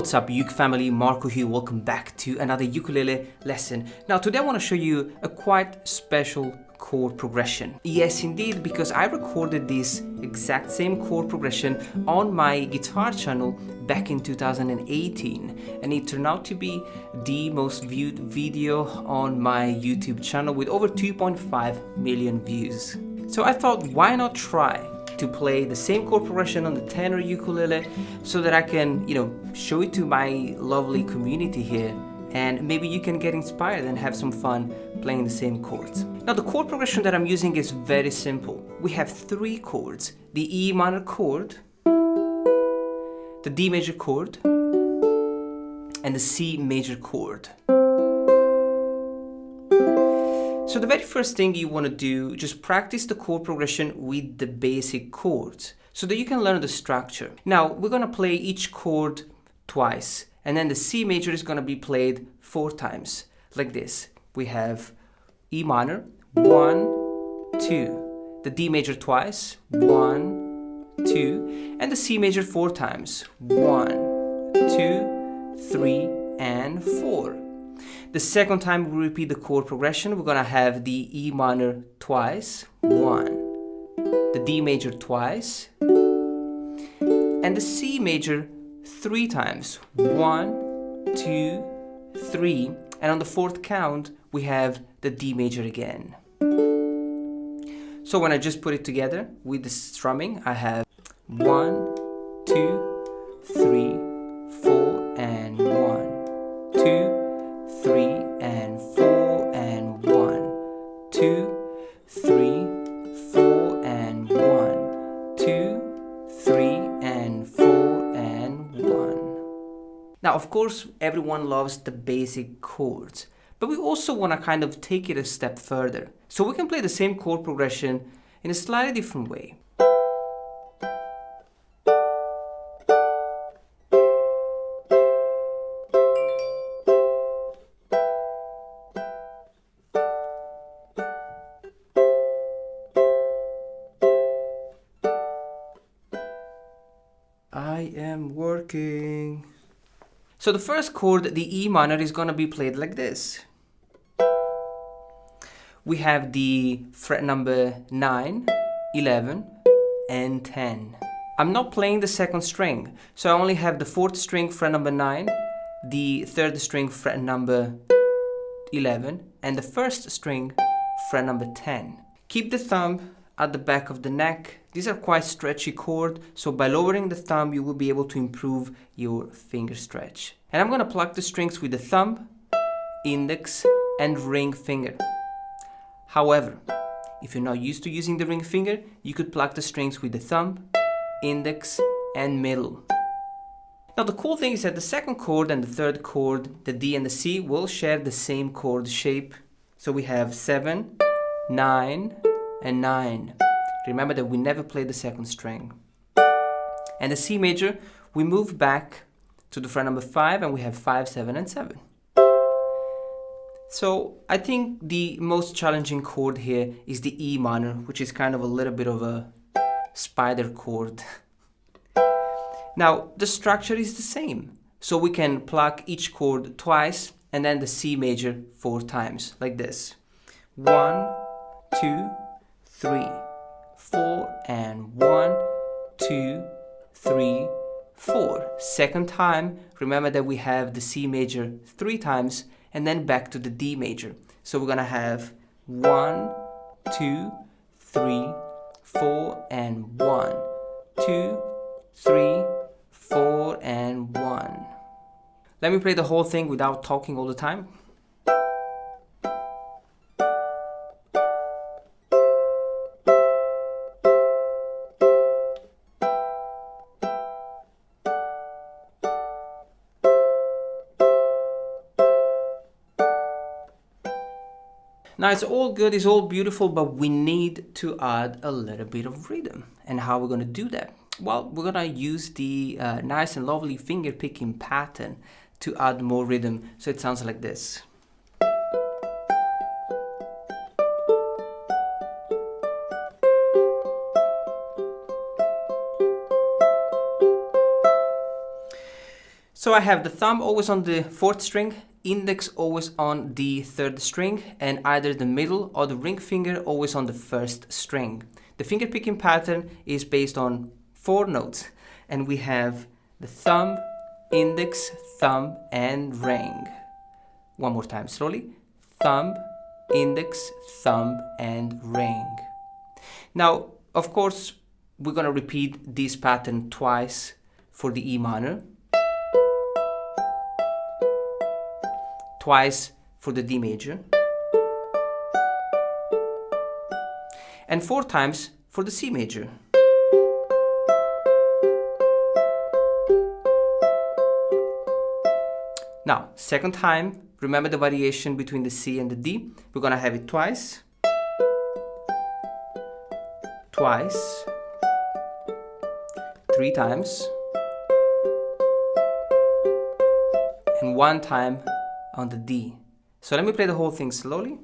What's up, uke family? Marco here. Welcome back to another ukulele lesson. Now today I want to show you a quite special chord progression. Yes indeed, because I recorded this exact same chord progression on my guitar channel back in 2018, and it turned out to be the most viewed video on my YouTube channel with over 2.5 million views. So I thought, why not try to play the same chord progression on the tenor ukulele so that I can, show it to my lovely community here, and maybe you can get inspired and have some fun playing the same chords. Now the chord progression that I'm using is very simple. We have three chords: the E minor chord, the D major chord, and the C major chord. So the very first thing you want to do, just practice the chord progression with the basic chords so that you can learn the structure. Now we're going to play each chord twice, and then the C major is going to be played 4 times like this. We have E minor, 1, 2, the D major twice, 1, 2, and the C major 4 times, 1, 2, 3, and 4. The second time we repeat the chord progression, we're gonna have the E minor twice, 1, the D major twice, and the C major 3 times, 1, 2, 3, and on the 4th count we have the D major again. So when I just put it together with the strumming, I have 1, 2, 3, 4, and 1, 2, 3, and 4, and 1, 2, 3, 4, and 1, 2, 3, and 4, and 1. Now, of course, everyone loves the basic chords, but we also want to kind of take it a step further. So we can play the same chord progression in a slightly different way. I am working. So the first chord, the E minor, is going to be played like this. We have the fret number 9, 11, and 10. I'm not playing the second string, so I only have the 4th string, fret number 9, the 3rd string, fret number 11, and the 1st string, fret number 10. Keep the thumb at the back of the neck. These are quite stretchy chords, so by lowering the thumb you will be able to improve your finger stretch. And I'm going to pluck the strings with the thumb, index, and ring finger. However, if you're not used to using the ring finger, you could pluck the strings with the thumb, index, and middle. Now the cool thing is that the second chord and the third chord, the D and the C, will share the same chord shape. So we have 7, 9, and 9. Remember that we never played the second string. And the C major, we move back to the fret number 5, and we have 5, 7, and 7. So I think the most challenging chord here is the E minor, which is kind of a little bit of a spider chord. Now the structure is the same. So we can pluck each chord twice and then the C major 4 times, like this. 1, 2, 3, 4, and 1, 2, 3, 4. Second time, remember that we have the C major 3 times and then back to the D major. So we're gonna have 1, 2, 3, 4, and 1, 2, 3, 4, and 1. Let me play the whole thing without talking all the time. Now it's all good, it's all beautiful, but we need to add a little bit of rhythm. And how we're going to do that? Well, we're going to use the nice and lovely finger picking pattern to add more rhythm. So it sounds like this. So I have the thumb always on the 4th string, index always on the 3rd string, and either the middle or the ring finger always on the 1st string. The finger picking pattern is based on 4 notes, and we have the thumb, index, thumb, and ring. One more time slowly. Thumb, index, thumb, and ring. Now, of course, we're going to repeat this pattern twice for the E minor, twice for the D major, and 4 times for the C major. Now, second time, remember the variation between the C and the D. We're going to have it twice, twice, 3 times, and 1 time on the D. So let me play the whole thing slowly.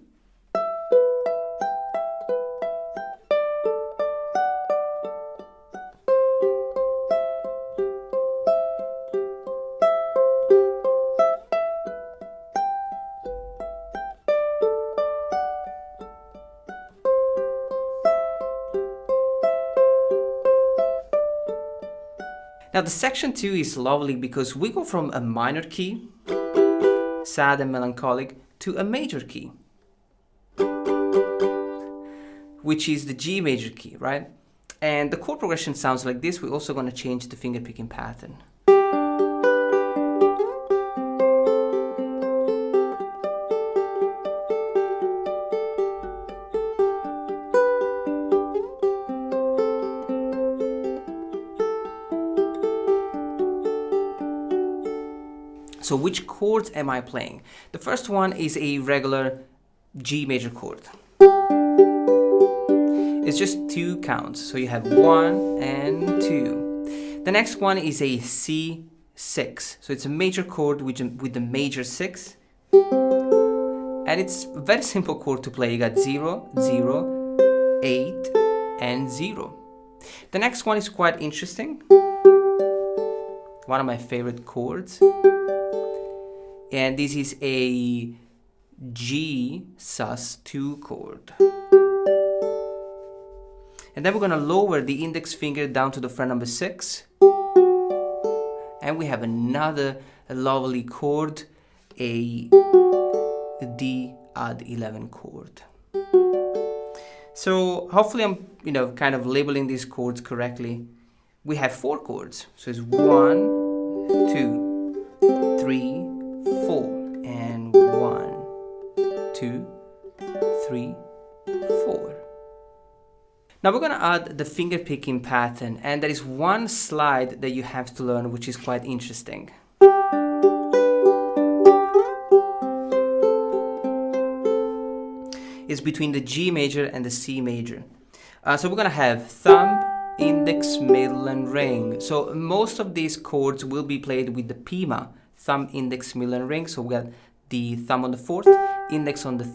Now the section 2 is lovely because we go from a minor key, sad and melancholic, to a major key, which is the G major key, right? And the chord progression sounds like this. We're also going to change the finger picking pattern. So which chords am I playing? The first one is a regular G major chord. It's just 2 counts. So you have 1 and 2. The next one is a C6. So it's a major chord with the major 6. And it's a very simple chord to play. You got 0, 0, 8, and 0. The next one is quite interesting. One of my favorite chords. And this is a G sus2 chord. And then we're going to lower the index finger down to the fret number 6. And we have another lovely chord, a D add 11 chord. So hopefully I'm, kind of labeling these chords correctly. We have 4 chords. So it's 1, 2, 3, 4, and 1, 2, 3, 4. Now we're going to add the finger picking pattern, and there is one slide that you have to learn which is quite interesting. It's between the G major and the C major. So we're going to have thumb, index, middle, and ring. So most of these chords will be played with the pima. Thumb, index, middle, and ring. So we got the thumb on the 4th, index on the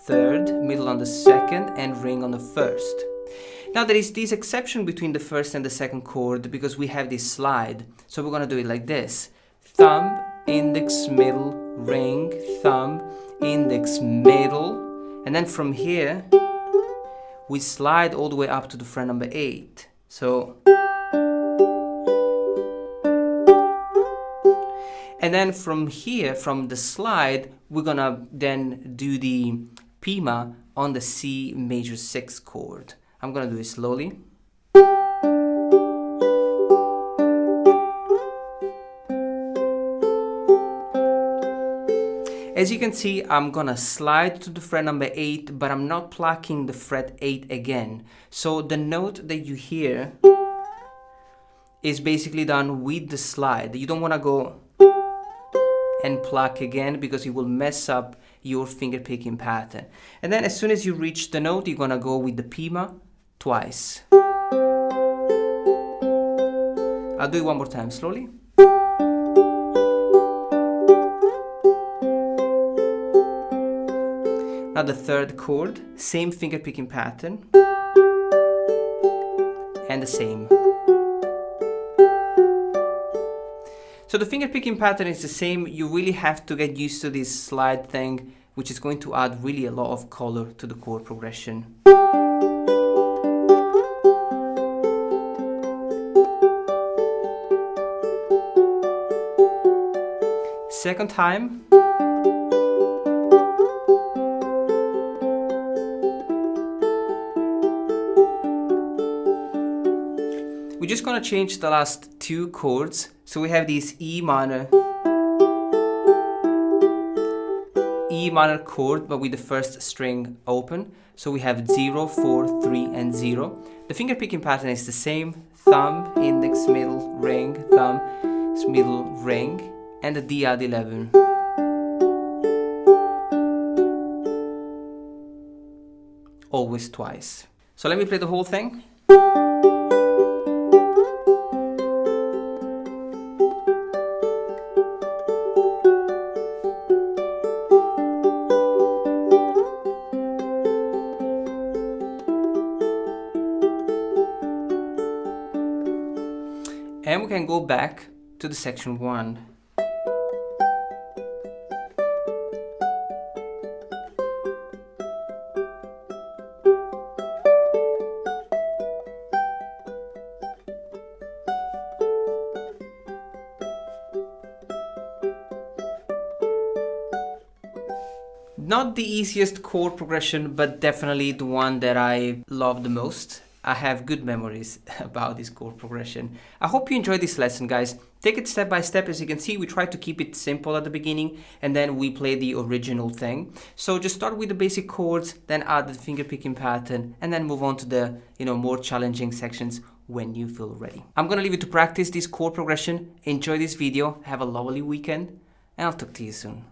3rd, middle on the 2nd, and ring on the 1st. Now there is this exception between the 1st and the 2nd chord because we have this slide. So we're going to do it like this. Thumb, index, middle, ring, thumb, index, middle. And then from here, we slide all the way up to the fret number 8. So... And then from here, from the slide, we're gonna then do the pima on the C major 6 chord. I'm gonna do it slowly. As you can see, I'm gonna slide to the fret number 8, but I'm not plucking the fret 8 again. So the note that you hear is basically done with the slide. You don't wanna go and pluck again because it will mess up your finger picking pattern. And then as soon as you reach the note, you're gonna go with the pima twice. I'll do it one more time slowly. Now the 3rd chord, same finger picking pattern and the same. So the finger picking pattern is the same. You really have to get used to this slide thing, which is going to add really a lot of color to the chord progression. Second time. We're just gonna change the last two chords. So we have these E minor chord, but with the first string open. So we have 0, 4, 3, and 0. The finger picking pattern is the same. Thumb, index, middle, ring, thumb, middle, ring, and the D add 11. Always twice. So let me play the whole thing. And we can go back to the section 1. Not the easiest chord progression, but definitely the one that I love the most. I have good memories about this chord progression. I hope you enjoyed this lesson, guys. Take it step by step. As you can see, we try to keep it simple at the beginning, and then we play the original thing. So just start with the basic chords, then add the finger picking pattern, and then move on to the more challenging sections when you feel ready. I'm gonna leave you to practice this chord progression. Enjoy this video. Have a lovely weekend, and I'll talk to you soon.